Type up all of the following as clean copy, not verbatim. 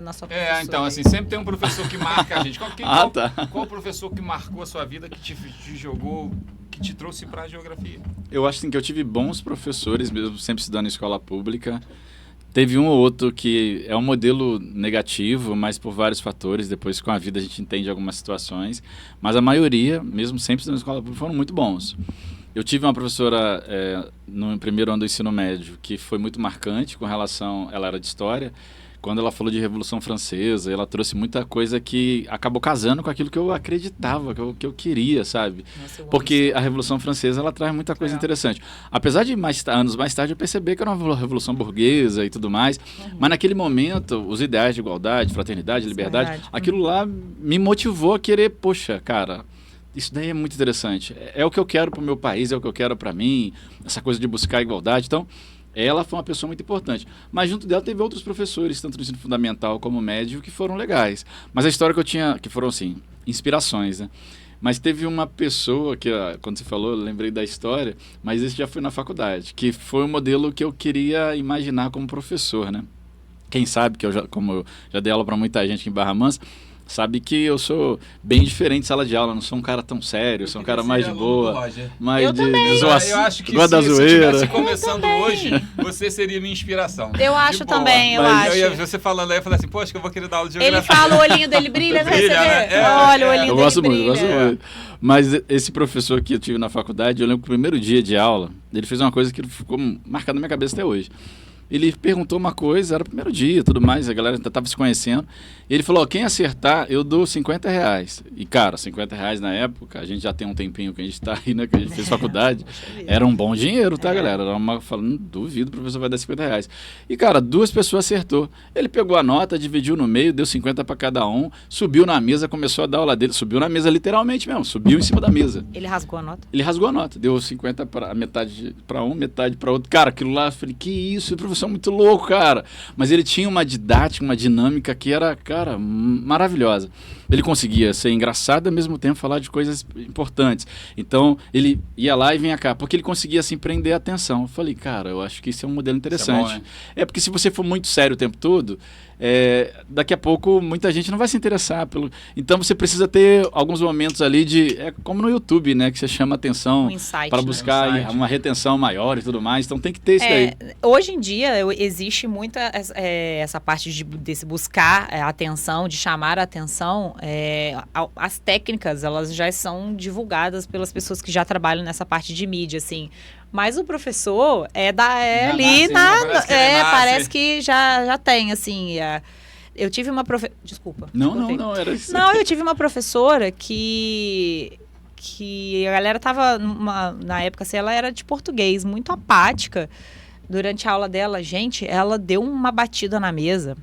na sua professora? Então, assim, sempre tem um professor que marca a gente. Qual professor que marcou a sua vida, que te jogou, que te trouxe para a geografia? Eu acho assim, que eu tive bons professores, mesmo sempre estudando em escola pública. Teve um ou outro que é um modelo negativo, mas por vários fatores. Depois, com a vida, a gente entende algumas situações. Mas a maioria, mesmo sempre estudando em escola pública, foram muito bons. Eu tive uma professora no primeiro ano do ensino médio que foi muito marcante com relação... Ela era de história. Quando ela falou de Revolução Francesa, ela trouxe muita coisa que acabou casando com aquilo que eu acreditava, que eu queria, sabe? Nossa, Porque a Revolução Francesa, ela traz muita coisa interessante. Apesar de anos mais tarde eu perceber que era uma revolução burguesa e tudo mais, mas naquele momento, os ideais de igualdade, fraternidade, liberdade, aquilo lá me motivou a querer, poxa, cara... Isso daí é muito interessante. É o que eu quero para o meu país, é o que eu quero para mim, essa coisa de buscar igualdade. Então, ela foi uma pessoa muito importante. Mas junto dela teve outros professores, tanto no ensino fundamental como médio, que foram legais. Mas a história que eu tinha, que foram assim, inspirações, né? Mas teve uma pessoa que, quando você falou, eu lembrei da história, mas esse já foi na faculdade, que foi um modelo que eu queria imaginar como professor, né? Quem sabe, como eu já dei aula para muita gente aqui em Barra Mansa, sabe que eu sou bem diferente de sala de aula, não sou um cara tão sério, sou um cara mais de boa, mais de zoação. Eu acho que se estivesse começando hoje, você seria minha inspiração. Eu acho também, eu acho. Você falando aí, eu falei assim, poxa, que eu vou querer dar aula de geografia. Ele fala, o olhinho dele brilha, né? Você vê? Olha, o olhinho dele gosto brilha. Muito, gosto muito. Mas esse professor que eu tive na faculdade, eu lembro que o primeiro dia de aula, ele fez uma coisa que ficou marcada na minha cabeça até hoje. Ele perguntou uma coisa, era o primeiro dia, tudo mais, a galera ainda estava se conhecendo. E ele falou, quem acertar, eu dou R$50. E, cara, R$50 na época, a gente já tem um tempinho que a gente está aí, né, que a gente fez faculdade, era um bom dinheiro, tá, galera? Era falando, duvido, o professor vai dar R$50. E, cara, 2 pessoas acertou. Ele pegou a nota, dividiu no meio, deu 50 para cada um, subiu na mesa, começou a dar aula dele, subiu na mesa literalmente mesmo, subiu em cima da mesa. Ele rasgou a nota? Ele rasgou a nota, deu 50 para metade para um, metade para outro. Cara, aquilo lá, eu falei, que isso, professor muito louco, cara. Mas ele tinha uma didática, uma dinâmica que era, cara, maravilhosa. Ele conseguia ser engraçado e ao mesmo tempo falar de coisas importantes. Então, ele ia lá e vinha cá, porque ele conseguia, assim, prender a atenção. Eu falei, cara, eu acho que isso é um modelo interessante. Isso é bom, né? Porque se você for muito sério o tempo todo, daqui a pouco muita gente não vai se interessar pelo... Então você precisa ter alguns momentos ali de... como no YouTube, né? Que você chama atenção para buscar uma retenção maior e tudo mais. Então tem que ter isso daí. Hoje em dia existe muita essa parte desse buscar a atenção, de chamar a atenção. As técnicas, elas já são divulgadas pelas pessoas que já trabalham nessa parte de mídia, assim. Mas o professor parece que já tem, assim... Eu tive uma professora... Desculpa. Não, era isso. Não, eu tive uma professora que a galera tava... na época, assim, ela era de português, muito apática. Durante a aula dela, gente, ela deu uma batida na mesa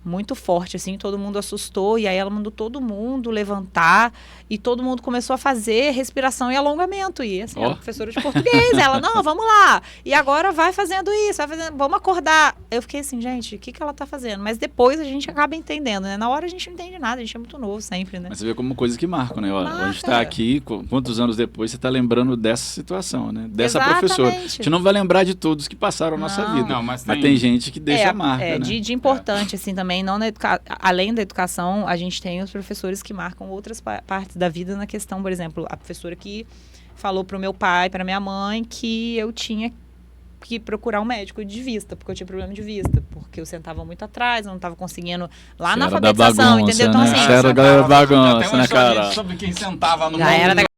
muito forte, assim, todo mundo assustou, e aí ela mandou todo mundo levantar, e todo mundo começou a fazer respiração e alongamento, e assim, ela é professora de português, ela, não, vamos lá, e agora vai fazendo isso, vamos acordar. Eu fiquei assim, gente, o que ela tá fazendo? Mas depois a gente acaba entendendo, né? Na hora a gente não entende nada, a gente é muito novo sempre, né? Mas você vê como coisas que marcam, né? A gente tá aqui, quantos anos depois você tá lembrando dessa situação, né? Dessa professora. A gente não vai lembrar de todos que passaram a nossa vida, não, mas tem gente que deixa a marca, né? De importante, assim, também, não além da educação, a gente tem os professores que marcam outras partes da vida na questão, por exemplo, a professora que falou pro meu pai, pra minha mãe, que eu tinha que procurar um médico de vista, porque eu tinha problema de vista, porque eu sentava muito atrás, eu não estava conseguindo lá na alfabetização, entendeu? Então, assim, era da bagunça, né, cara? Sobre quem sentava no